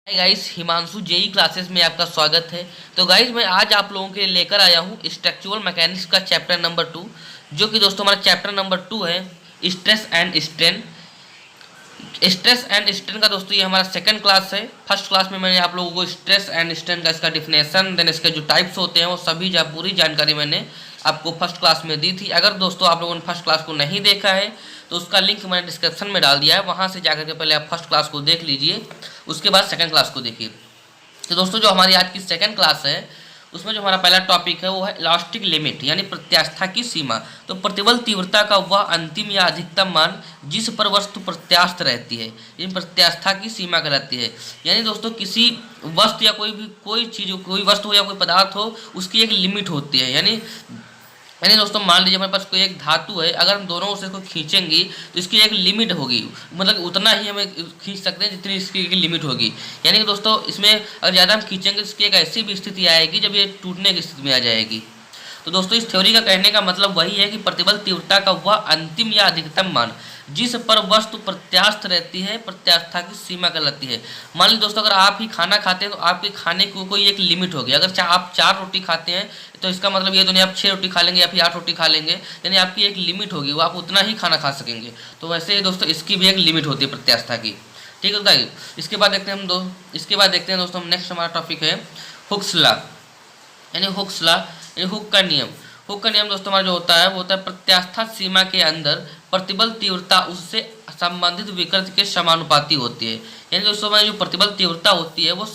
हाय guys, Himanshu JE classes में आपका स्वागत है। तो गाइस मैं आज आप लोगों के लिए लेकर आया हूँ स्ट्रक्चरल मैकेनिक्स का चैप्टर नंबर 2, जो कि दोस्तों हमारा चैप्टर नंबर 2 है stress and strain. Stress and strain का दोस्तों ये हमारा सेकंड क्लास है। फर्स्ट क्लास में मैंने आप लोगों को स्ट्रेस एंड स्ट्रेन का इसका डिफिनेशन, देन इसके जो टाइप्स होते हैं वो सभी पूरी जानकारी मैंने आपको फर्स्ट क्लास में दी थी। अगर दोस्तों आप लोगों ने फर्स्ट क्लास को नहीं देखा है तो उसका लिंक मैंने डिस्क्रिप्शन में डाल दिया है, वहाँ से जाकर के पहले आप फर्स्ट क्लास को देख लीजिए, उसके बाद सेकंड क्लास को देखिए। तो दोस्तों जो हमारी आज की सेकंड क्लास है उसमें जो हमारा पहला टॉपिक है वो है इलास्टिक लिमिट यानी प्रत्यास्था की सीमा। तो प्रतिबल तीव्रता का वह अंतिम या अधिकतम मान जिस पर वस्तु प्रत्यास्थ रहती है, इन प्रत्यास्था की सीमा कहलाती है। यानी दोस्तों किसी वस्तु या कोई चीज़, कोई वस्तु हो या कोई पदार्थ हो, उसकी एक लिमिट होती है। यानी दोस्तों मान लीजिए हमारे पास कोई एक धातु है, अगर हम दोनों ओर से इसको खींचेंगे तो इसकी एक लिमिट होगी, मतलब उतना ही हमें खींच सकते हैं जितनी इसकी एक लिमिट होगी। यानी कि दोस्तों इसमें अगर ज़्यादा हम खींचेंगे तो इसकी एक ऐसी भी स्थिति आएगी जब ये टूटने की स्थिति में आ जाएगी। तो दोस्तों इस थ्योरी का कहने का मतलब वही है कि प्रतिबल तीव्रता का वह अंतिम या अधिकतम मान जिस पर वस्तु प्रत्यास्थ रहती है, प्रत्यास्था की सीमा कहलाती है। मान लीजिए दोस्तों अगर आप ही खाना खाते हैं तो आपके खाने को कोई एक लिमिट होगी। अगर आप 4 रोटी खाते हैं तो इसका मतलब ये तो नहीं आप 6 रोटी खा लेंगे या फिर 8 रोटी खा लेंगे, यानी आपकी एक लिमिट होगी, वो आप उतना ही खाना खा सकेंगे। तो वैसे ही दोस्तों इसकी भी एक लिमिट होती है प्रत्यास्था की। ठीक है बताइए। इसके बाद देखते हैं दोस्तों नेक्स्ट हमारा टॉपिक है हुक्स लॉ यानी हुक का नियम। हुक का नियम दोस्तों हमारा जो होता है वो होता है प्रत्यास्था सीमा के अंदर प्रतिबल तीव्रता उससे संबंधित विकृति के समानुपाती होती है। यानी दोस्तों हमारी जो प्रतिबल तीव्रता होती है वो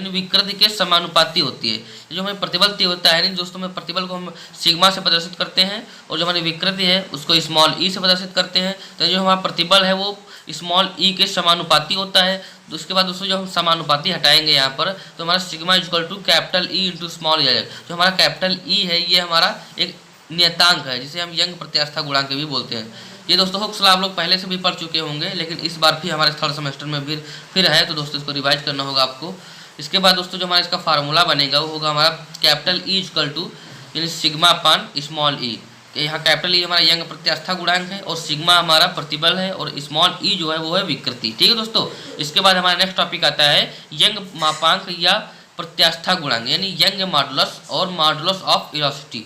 विकृति के समानुपाती होती है। जो हमारी प्रतिबल तीव्रता है, यानी दोस्तों में प्रतिबल को हम सिग्मा से प्रदर्शित करते हैं और जो हमारी विकृति है उसको स्मॉल ई से प्रदर्शित करते हैं। तो जो हमारा प्रतिबल है वो स्मॉल ई के समानुपाती होता है। तो उसके बाद दोस्तों जो हम समानुपाती हटाएंगे यहाँ पर तो हमारा sigma equal to capital E into small E आ जाएगा। जो हमारा कैपिटल ई है ये हमारा एक नियतांक है जिसे हम यंग प्रत्यास्था गुणांक भी बोलते हैं। ये दोस्तों हुक्स लॉ आप लोग पहले से भी पढ़ चुके होंगे, लेकिन इस बार भी हमारे थर्ड सेमेस्टर में फिर है, तो दोस्तों इसको रिवाइज करना होगा आपको। इसके बाद दोस्तों जो हमारा इसका फार्मूला बनेगा वो होगा हमारा कैपिटल ई इक्वल टू यानी सिग्मा अपान स्मॉल ई। यहाँ कैपिटल ई हमारा यंग प्रत्यास्था गुणांक है और सिग्मा हमारा प्रतिबल है और स्मॉल ई जो है वो है विकृति। ठीक है दोस्तों। इसके बाद हमारा नेक्स्ट टॉपिक आता है यंग मापांक या प्रत्यास्था गुणांक यानी यंग मॉडुलस और मॉडुलस ऑफ इलास्टिसिटी।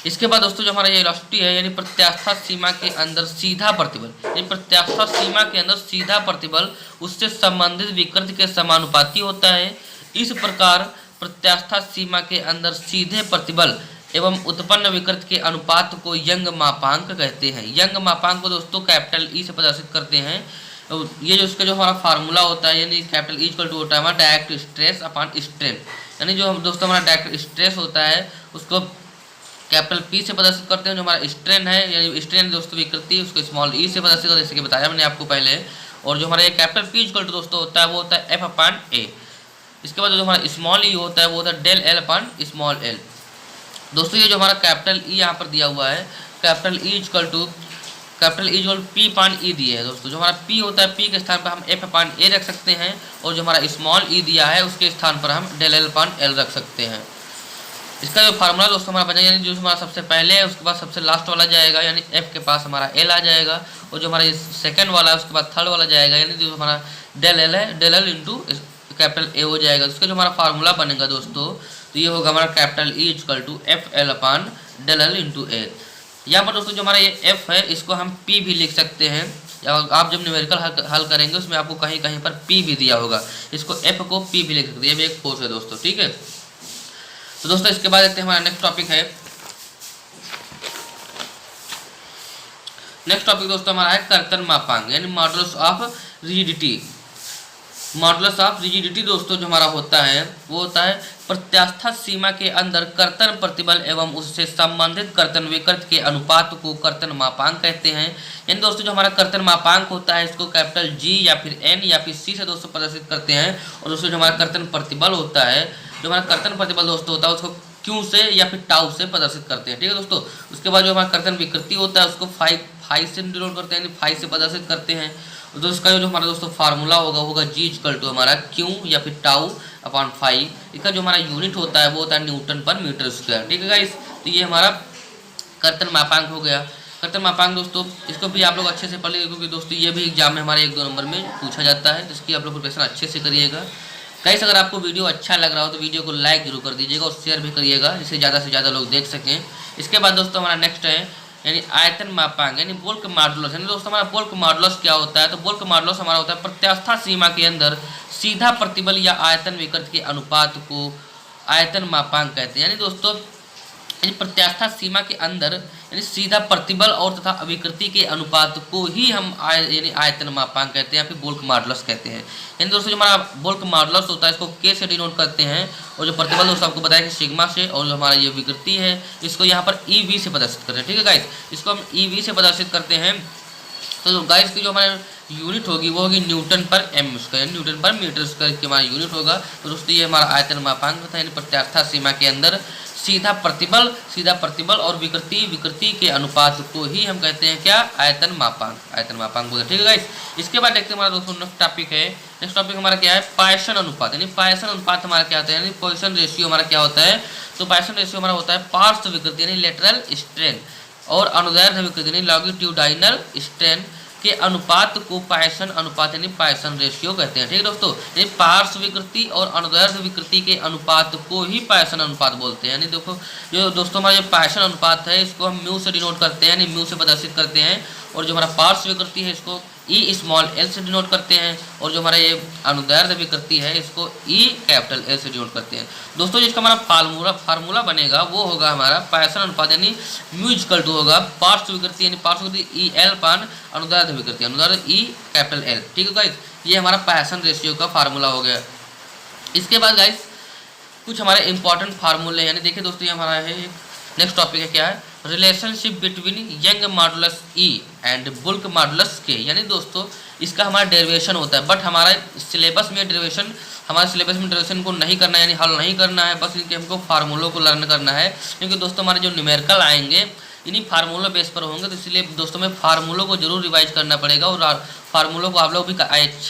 इसके बाद दोस्तों जो हमारा ये इलास्टिसिटी है यानी प्रत्यास्था सीमा के अंदर सीधा प्रतिबल, यानी प्रत्यास्था सीमा के अंदर सीधा प्रतिबल उससे संबंधित विकृति के समानुपाती होता है। इस प्रकार प्रत्यास्था सीमा के अंदर सीधे प्रतिबल एवं उत्पन्न विकृति के अनुपात को यंग मापांक कहते हैं। यंग मापांक को दोस्तों कैपिटल ई से प्रदर्शित करते हैं। ये जो इसका जो हमारा फार्मूला होता है यानी कैपिटल ई इक्वल टू होता है हमारा डायरेक्ट स्ट्रेस अपॉन स्ट्रेन। यानी जो दोस्तों हमारा डायरेक्ट स्ट्रेस होता है उसको कैपिटल पी से प्रदर्शित करते हैं। जो हमारा स्ट्रेन है यानी स्ट्रेन दोस्तों विकृति उसको स्मॉल ई से प्रदर्शित करते हैं, जैसे कि बताया मैंने आपको पहले। और जो हमारा कैपिटल पी इक्वल टू दोस्तों होता है वो होता है एफ अपॉन ए। इसके बाद जो हमारा स्मॉल ई होता है वो होता है del L upon small L. दोस्तों ये जो हमारा कैपिटल ई यहाँ पर दिया हुआ है कैपिटल ई इक्वल पी पान ई दिए है दोस्तों। जो हमारा पी होता है पी के स्थान पर हम एफ पान ए रख सकते हैं और जो हमारा स्मॉल ई दिया है उसके स्थान पर हम डेल एल पान एल रख सकते हैं। इसका जो फार्मूला दोस्तों हमारा बनेगा यानी जो हमारा सबसे पहले है उसके बाद सबसे लास्ट वाला जाएगा यानी एफ के पास हमारा एल आ जाएगा और जो हमारा सेकंड वाला है उसके बाद थर्ड वाला जाएगा यानी जो हमारा डेल एल है del L into capital A हो जाएगा। उसका जो हमारा फार्मूला बनेगा दोस्तों तो ये होगा हमारा capital E equal to F L upon del L into A. यहाँ पर दोस्तों जो हमारा ये एफ है इसको हम पी भी लिख सकते हैं, या आप जब न्यूमेरिकल हल करेंगे उसमें आपको कहीं कहीं पर पी भी दिया होगा, इसको एफ को पी भी लिख सकते हैं। ये भी एक फोर्स है दोस्तों। ठीक है। तो दोस्तों इसके बाद देखते हैं हमारा नेक्स्ट टॉपिक दोस्तों हमारा है कर्तन मापांक यानी modulus of rigidity. Modulus of rigidity दोस्तों जो हमारा होता है वो होता है प्रत्यास्था सीमा के अंदर कर्तन प्रतिबल एवं उससे संबंधित कर्तन विकृति के अनुपात को कर्तन मापांक कहते हैं। यानी दोस्तों जो हमारा कर्तन मापांक होता है इसको कैपिटल जी या फिर एन या फिर सी से दोस्तों प्रदर्शित करते हैं। और दोस्तों जो हमारा कर्तन प्रतिबल होता है, जो हमारा कर्तन प्रतिबल दोस्तों होता है उसको क्यू से या फिर टाउ से प्रदर्शित करते हैं। ठीक है दोस्तों। उसके बाद जो हमारा कर्तन विकृति होता है उसको फाइव से डिनोट करते हैं, यानी फाइव से प्रदर्शित करते हैं। तो इसका जो हमारा दोस्तों फार्मूला होगा जी इक्वल टू हमारा क्यू या फिर टाउ अपॉन 5। इसका जो हमारा यूनिट होता है वो होता है न्यूटन पर मीटर स्क्वायर। ठीक है गाइस। तो ये हमारा कर्तन मापांक हो गया। कर्तन मापांक दोस्तों इसको भी आप लोग अच्छे से पढ़ लीजिए, क्योंकि दोस्तों ये भी एग्जाम में हमारे 1-2 नंबर में पूछा जाता है, जिसकी आप लोग प्रिपरेशन अच्छे से करिएगा। गाइस अगर आपको वीडियो अच्छा लग रहा हो तो वीडियो को लाइक जरूर कर दीजिएगा और शेयर भी करिएगा, जिससे ज़्यादा से ज़्यादा लोग देख सकें। इसके बाद दोस्तों हमारा नेक्स्ट है यानी आयतन मापांक यानी बुल्क मॉडुलस। यानी दोस्तों हमारा बुल्क मॉडुलस क्या होता है? तो बुल्क मॉडुलस हमारा होता है प्रत्यास्था सीमा के अंदर सीधा प्रतिबल या आयतन विकृति के अनुपात को आयतन मापांक कहते हैं। यानी दोस्तों प्रत्यास्था सीमा के अंदर यानी सीधा प्रतिबल और तथा अविकृति के अनुपात को ही हम यानी आयतन मापांक कहते हैं या फिर बुल्क मॉडुलस कहते हैं। यानी दोस्तों जो हमारा बुल्क मॉडुलस होता है इसको के से डिनोट करते हैं, और जो प्रतिबल दोस्तों आपको बताया कि सिग्मा से, और जो हमारा ये विकृति है इसको यहाँ पर EV से प्रदर्शित करते हैं। ठीक है गाइस, इसको हम EV से प्रदर्शित करते हैं। तो गाइस की जो हमारे यूनिट होगी वो होगी न्यूटन पर एम स्क्वायर, न्यूटन पर मीटर स्क्वायर की हमारा यूनिट होगा। तो दोस्तों ये हमारा आयतन मापांक था, यानी प्रत्यास्था सीमा के अंदर सीधा प्रतिबल और विकृति के अनुपात को ही हम कहते हैं क्या? आयतन मापांक बोलते हैं। ठीक है गाइस, इसके बाद देखते हैं हमारा दोस्तों नेक्स्ट टॉपिक है। नेक्स्ट टॉपिक हमारा क्या है? पायसन अनुपात। यानी पायसन अनुपात हमारा क्या होता है? यानी पॉइसन रेशियो हमारा क्या होता है? तो पायसन रेशियो हमारा होता है पार्श्व विकृति यानी लेटरल स्ट्रेन और अनुदैर्ध्य विकृति यानी लॉन्गिट्यूडाइनल स्ट्रेन के अनुपात को पायसन अनुपात यानी पायसन रेशियो कहते हैं। ठीक है दोस्तों, ये पार्श्व विकृति और अनुदैर्ध्य विकृति के अनुपात को ही पायसन अनुपात बोलते हैं। यानी देखो जो दोस्तों हमारा ये पायसन अनुपात है इसको हम म्यू से डिनोट करते हैं, यानी म्यू से प्रदर्शित करते हैं, और जो हमारा पार्श्व विकृति है इसको ई स्मॉल एल से डिनोट करते हैं, और जो हमारा ये अनुदैर्ध्य विकृति है इसको ई कैपिटल एल से डिनोट करते हैं। दोस्तों जिसका हमारा फार्मूला बनेगा वो होगा हमारा पायसन अनुपात यानी म्यू इक्वल टू होगा पार्श्व विकृति यानी पार्श्व विकृति ई एल पान अनुदैर्ध्य विकृति अनुदैर्ध्य ई कैपिटल एल। ठीक है गाइस, ये हमारा पायसन रेशियो का फार्मूला हो गया। इसके बाद गाइस कुछ हमारे इंपॉर्टेंट फार्मूले यानी देखिए दोस्तों ये हमारा है नेक्स्ट टॉपिक है क्या है? Relationship between young modulus E and bulk modulus के। यानी दोस्तों इसका हमारा डेरिवेशन होता है, बट हमारा सिलेबस में डेरिवेशन को नहीं करना है यानी हल नहीं करना है, बस इनके हमको फार्मूलों को लर्न करना है, क्योंकि दोस्तों हमारे जो न्यूमेरिकल आएंगे इन्हीं फार्मूलों बेस पर होंगे। तो इसलिए दोस्तों में फार्मूलों को जरूर रिवाइज करना पड़ेगा, और फार्मूलों को आप लोग भी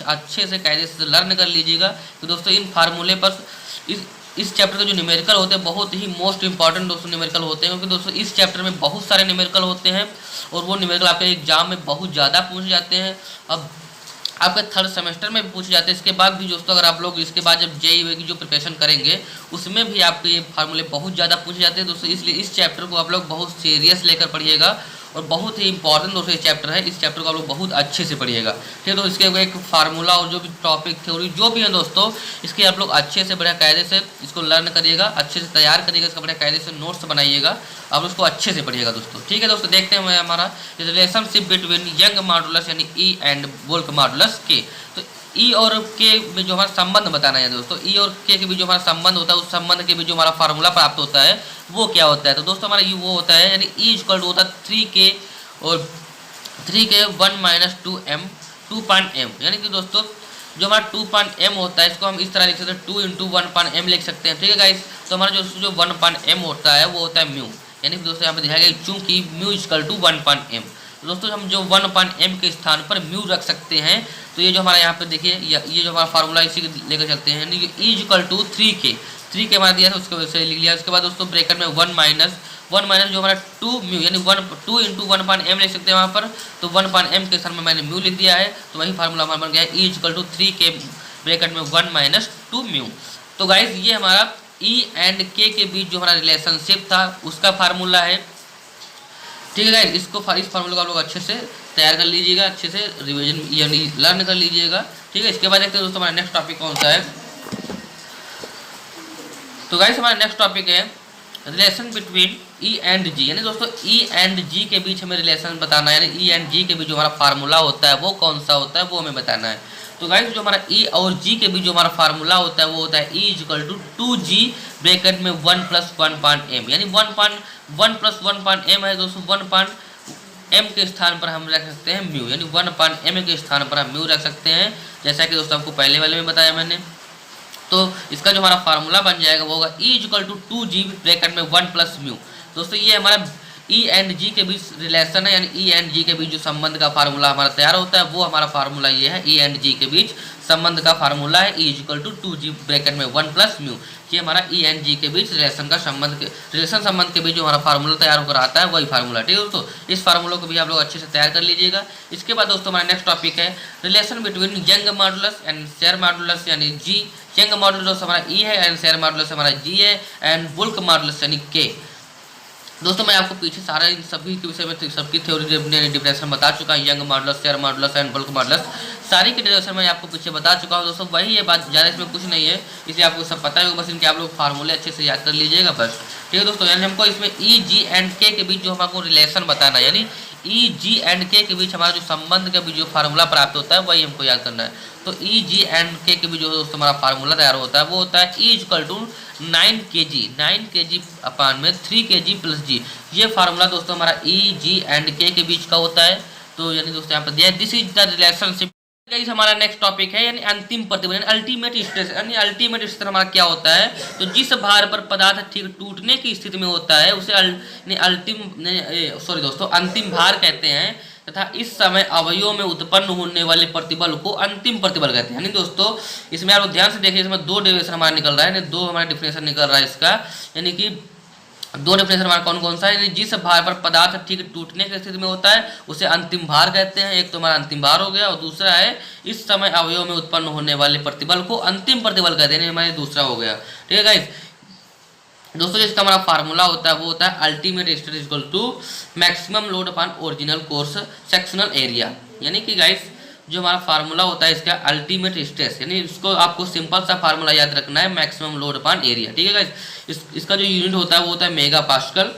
अच्छे से कायदे से लर्न कर लीजिएगा। तो दोस्तों इन फार्मूले पर इस चैप्टर के जो न्यूमेरिकल होते हैं बहुत ही मोस्ट इंपॉर्टेंट दोस्तों न्यूमेरिकल होते हैं, क्योंकि दोस्तों इस चैप्टर में बहुत सारे न्यूमेरिकल होते हैं और वो न्यूमेरिकल आपके एग्जाम में बहुत ज़्यादा पूछे जाते हैं। अब आपके थर्ड सेमेस्टर में भी पूछे जाते हैं। इसके बाद भी दोस्तों अगर आप लोग इसके बाद जब JEE की जो प्रिपरेशन करेंगे उसमें भी आपके ये फार्मूले बहुत ज़्यादा पूछे जाते हैं दोस्तों, इसलिए इस चैप्टर को आप लोग बहुत सीरियस लेकर पढ़िएगा, और बहुत ही इंपॉर्टेंट दोस्तों ये चैप्टर है। इस चैप्टर को आप लोग बहुत अच्छे से पढ़िएगा। ठीक है, तो इसके एक फार्मूला और जो भी टॉपिक थ्योरी जो भी है दोस्तों इसके आप लोग अच्छे से बढ़िया कायदे से इसको लर्न करिएगा, अच्छे से तैयार करिएगा, इसका बढ़िया कायदे से नोट्स बनाइएगा, आप उसको अच्छे से पढ़िएगा दोस्तों। ठीक है दोस्तों, देखते हैं हमारा रिलेशनशिप बिटवीन यंग मॉडुलस यानी ई एंड बुल्क मॉडुलस के। तो ई और के में जो हमारा संबंध बताना है दोस्तों, ई और के बीच जो हमारा संबंध होता है उस संबंध के बीच जो हमारा फार्मूला प्राप्त होता है वो क्या होता है? तो दोस्तों हमारा ई वो होता है यानी ई इक्वल टू होता है 3k और 3k 1 - 2m 2.m। यानी कि दोस्तों जो हमारा 2.m होता है इसको हम इस तरह लिख सकते हैं 2 × 1.m लिख सकते हैं। ठीक है गाइस, तो हमारा जो 1.m होता है वो होता है म्यू, यानी कि दोस्तों यहाँ पे दिखाया गया चूंकि म्यू इक्वल टू 1.m। दोस्तों हम जो 1/m के स्थान पर म्यू रख सकते हैं, तो ये जो हमारा यहाँ पे देखिए ये जो हमारा फार्मूला इसी लेकर चलते हैं, यानी कि ई इक्वल टू 3k हमारा दिया था उसके वजह से लिख लिया। उसके बाद दोस्तों ब्रैकेट में 1 माइनस जो हमारा 2 म्यू यानी 2 × 1/m लिख सकते हैं वहाँ पर, तो 1/m के स्थान में मैंने म्यू लिख दिया है, तो वही फार्मूला हमारा बन गया है ई इक्वल टू 3k ब्रैकेट में 1 - 2 म्यू। तो गाइज ये हमारा ई एंड के बीच जो हमारा रिलेशनशिप था उसका फार्मूला है। ठीक है गाइस, इस फार्मूले को आप लोग अच्छे से तैयार कर लीजिएगा, अच्छे से रिवीजन यानी लर्न कर लीजिएगा। ठीक है, इसके बाद देखते हैं दोस्तों हमारा नेक्स्ट टॉपिक कौन सा है। तो गाइस हमारा नेक्स्ट टॉपिक है रिलेशन बिटवीन ई एंड जी। यानी दोस्तों ई एंड जी के बीच हमें रिलेशन बताना है, यानी ई एंड जी के बीच जो हमारा फार्मूला होता है वो कौन सा होता है वो हमें बताना है। तो गाइस जो हमारा ई और जी के बीच जो हमारा फार्मूला होता है वो होता है ई इक्वल टू 2g ब्रैकेट में 1 + 1/m, यानी 1 + 1/m है दोस्तों। 1/m के स्थान पर हम रख सकते हैं म्यू, यानी 1/m के स्थान पर हम म्यू रख सकते हैं, जैसा कि दोस्तों आपको पहले वाले में बताया मैंने। तो इसका जो हमारा फार्मूला बन जाएगा वो होगा ई इक्वल टू 2g ब्रैकेट में 1 + म्यू। दोस्तों ये हमारा ई एंड जी के बीच रिलेशन है, यानी ई एंड जी के बीच जो संबंध का फार्मूला हमारा तैयार होता है वो हमारा फार्मूला ये है। ई एंड जी के बीच संबंध का फार्मूला है ई इक्वल टू 2g ब्रैकेट में 1 प्लस म्यू। ये हमारा ई एंड जी के बीच रिलेशन संबंध के बीच जो हमारा फार्मूला तैयार होकर आता है वही फार्मूला। ठीक है दोस्तों, इस फार्मूला को भी आप लोग अच्छे से तैयार कर लीजिएगा। इसके बाद दोस्तों हमारा नेक्स्ट टॉपिक है relation between young modulus and share modulus यानी जी। यंग मॉडुलस हमारा ई है एंड शेयर मॉडुलस हमारा जी है एंड बुल्क मॉडुलस यानी के। दोस्तों मैं आपको पीछे सारा इन सभी के विषय में सबकी थ्योरी डिफरेंस बता चुका हूँ। Young modulus, share modulus and bulk modulus सारी की डिफरेंस मैं आपको पीछे बता चुका हूँ दोस्तों। वही ये बात, ज़्यादा इसमें कुछ नहीं है, इसलिए आपको सब पता है, बस इनके आप लोग फार्मूले अच्छे से याद कर लीजिएगा बस। ठीक है दोस्तों, यानी हमको इसमें ई जी एंड के के बीच जो हमको रिलेशन बताना है, यानी ई जी एंड के बीच हमारा जो संबंध के बीच जो फार्मूला प्राप्त होता है वही हमको याद करना है। तो ई जी एंड के बीच जो दोस्तों हमारा फार्मूला तैयार होता है वो होता है ई इक्वल टू 9 kg अपान में 3 kg प्लस जी। ये फार्मूला दोस्तों हमारा ई जी एंड के बीच का होता है। तो यानी दोस्तों यहाँ पर दिया दिस इज द रिलेशनशिप। हमारा नेक्स्ट टॉपिक है यानी अंतिम प्रतिबल यानी अल्टीमेट स्ट्रेस। यानी अल्टीमेट स्ट्रेस हमारा क्या होता है, तो जिस भार पर पदार्थ ठीक टूटने की स्थिति में होता है उसे अंतिम भार कहते हैं तथा इस समय अवयव में उत्पन्न होने वाले प्रतिबल को अंतिम प्रतिबल कहते हैं। यानी दोस्तों इसमें आप ध्यान से देखिए, इसमें दो डेफिनेशन हमारा निकल रहा है, यानी दो हमारा डिफिनेशन निकल रहा है इसका, यानी कि दो डिफिनेशन हमारा कौन कौन सा है। जिस भार पर पदार्थ ठीक टूटने की स्थिति में होता है उसे अंतिम भार कहते हैं, एक तो हमारा अंतिम भार हो गया, और दूसरा है इस समय अवयव में उत्पन्न होने वाले प्रतिबल को अंतिम प्रतिबल कहते हैं, हमारे दूसरा हो गया। ठीक है गाइस दोस्तों, जिसका हमारा फार्मूला होता है वो होता है ultimate stress equal to maximum load upon original cross sectional area. यानी कि गाइस जो हमारा फार्मूला होता है इसका अल्टीमेट स्ट्रेस, यानी इसको आपको सिंपल सा फार्मूला याद रखना है, मैक्सिमम लोड अपॉन एरिया। ठीक है गाइस, इसका जो यूनिट होता है वो होता है मेगा पास्कल।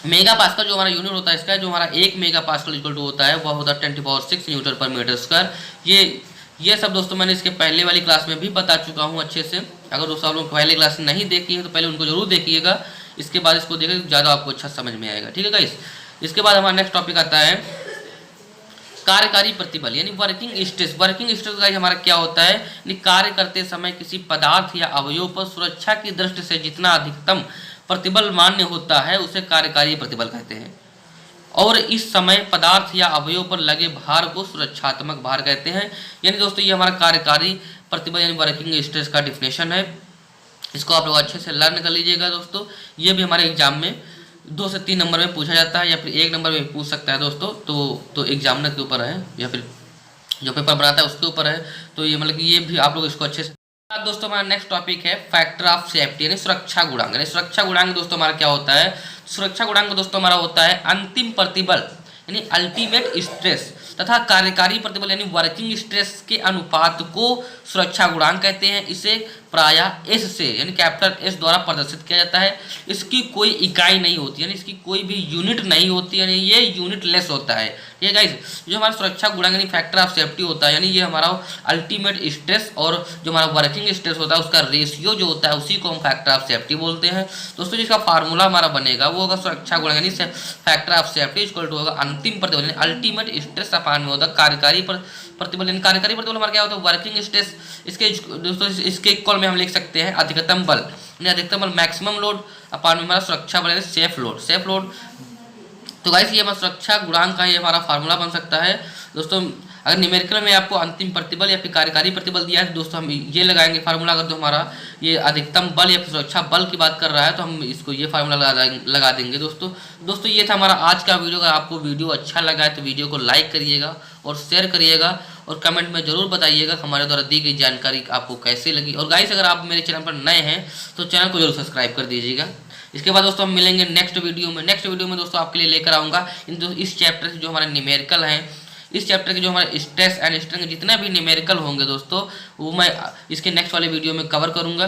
मेगा पास्कल जो हमारा यूनिट होता है इसका, जो हमारा 1 मेगा पास्कल इक्वल टू होता है वह होता है 10⁶ न्यूटन पर मीटर स्क्वायर। ये सब दोस्तों मैंने इसके पहले वाली क्लास में भी बता चुका हूँ अच्छे से। अगर दोस्तों आप लोग पहले क्लास नहीं देखी है तो पहले उनको जरूर देखिएगा, इसके बाद इसको देखिए ज़्यादा आपको अच्छा समझ में आएगा। ठीक है गाइस, इसके बाद हमारा नेक्स्ट टॉपिक आता है कार्यकारी प्रतिबल यानी working stress. Working stress guys हमारा क्या होता है, यानी कार्य करते समय किसी पदार्थ या अवयव पर सुरक्षा की दृष्टि से जितना अधिकतम प्रतिबल मान्य होता है उसे कार्यकारी प्रतिबल कहते हैं, और इस समय पदार्थ या अवयव पर लगे भार को सुरक्षात्मक भार कहते हैं। यानी दोस्तों ये हमारा कार्यकारी प्रतिबल यानी वर्किंग स्ट्रेस का डिफिनेशन है। इसको आप लोग अच्छे से लर्न कर लीजिएगा दोस्तों। ये भी हमारे एग्जाम में 2 से 3 नंबर में पूछा जाता है, या फिर 1 नंबर में पूछ सकता है दोस्तों। तो एग्जामिनर के ऊपर है या फिर जो पेपर बनाता है उसके ऊपर है। तो ये मतलब कि ये भी आप लोग इसको अच्छे से। दोस्तों हमारा नेक्स्ट टॉपिक है फैक्टर ऑफ सेफ्टी यानी सुरक्षा गुणांक। यानी सुरक्षा गुणांक दोस्तों हमारा क्या होता है, सुरक्षा गुणांक दोस्तों हमारा होता है अंतिम प्रतिबल यानी अल्टीमेट स्ट्रेस तथा कार्यकारी प्रतिबल यानी वर्किंग स्ट्रेस के अनुपात को सुरक्षा गुणांक कहते हैं। इसे प्रायः एस से यानी कैपिटल एस द्वारा प्रदर्शित किया जाता है। इसकी कोई इकाई नहीं होती, यानी इसकी कोई भी यूनिट नहीं होती, यानी ये यूनिट लेस होता है। ठीक है गाइस, जो हमारा सुरक्षा गुणांक यानी फैक्टर ऑफ सेफ्टी होता है, यानी ये हमारा अल्टीमेट स्ट्रेस और जो हमारा वर्किंग स्ट्रेस होता है उसका रेशियो जो होता है उसी को हम फैक्टर ऑफ सेफ्टी बोलते हैं दोस्तों। जिसका फार्मूला हमारा बनेगा वो होगा सुरक्षा गुणांक यानी factor of safety equal to होगा अंतिम प्रतिबल यानी अल्टीमेट स्ट्रेस अपान में होता है कार्यकारी प्रतिबल। यानी कार्यकारी प्रतिबल हमारा क्या होता है वर्किंग स्ट्रेस। इसके दोस्तों इसके इक्वल में हम लिख सकते हैं अधिकतम बल यानी अधिकतम बल मैक्सिमम लोड अपान में हमारा सुरक्षा बल यानी सेफ लोड। तो गाइस ये हमारा सुरक्षा गुणांक का ये हमारा फार्मूला बन सकता है दोस्तों। अगर न्यूमेरिकल में आपको अंतिम प्रतिबल या फिर कार्यकारी प्रतिबल दिया है तो दोस्तों हम ये लगाएंगे फार्मूला। अगर तो हमारा ये अधिकतम बल या फिर सुरक्षा बल की बात कर रहा है तो हम इसको ये फार्मूला लगा देंगे दोस्तों। ये था हमारा आज का वीडियो। अगर आपको वीडियो अच्छा लगा है तो वीडियो को लाइक करिएगा और शेयर करिएगा और कमेंट में जरूर बताइएगा हमारे द्वारा दी गई जानकारी आपको कैसे लगी। और गाइस अगर आप मेरे चैनल पर नए हैं तो चैनल को जरूर सब्सक्राइब कर दीजिएगा। इसके बाद दोस्तों हम मिलेंगे नेक्स्ट वीडियो में दोस्तों आपके लिए लेकर आऊँगा इस चैप्टर से जो हमारे न्यूमेरिकल हैं, इस चैप्टर के जो हमारे स्ट्रेस एंड स्ट्रेन जितने भी न्यूमेरिकल होंगे दोस्तों वो मैं इसके नेक्स्ट वाले वीडियो में कवर करूँगा।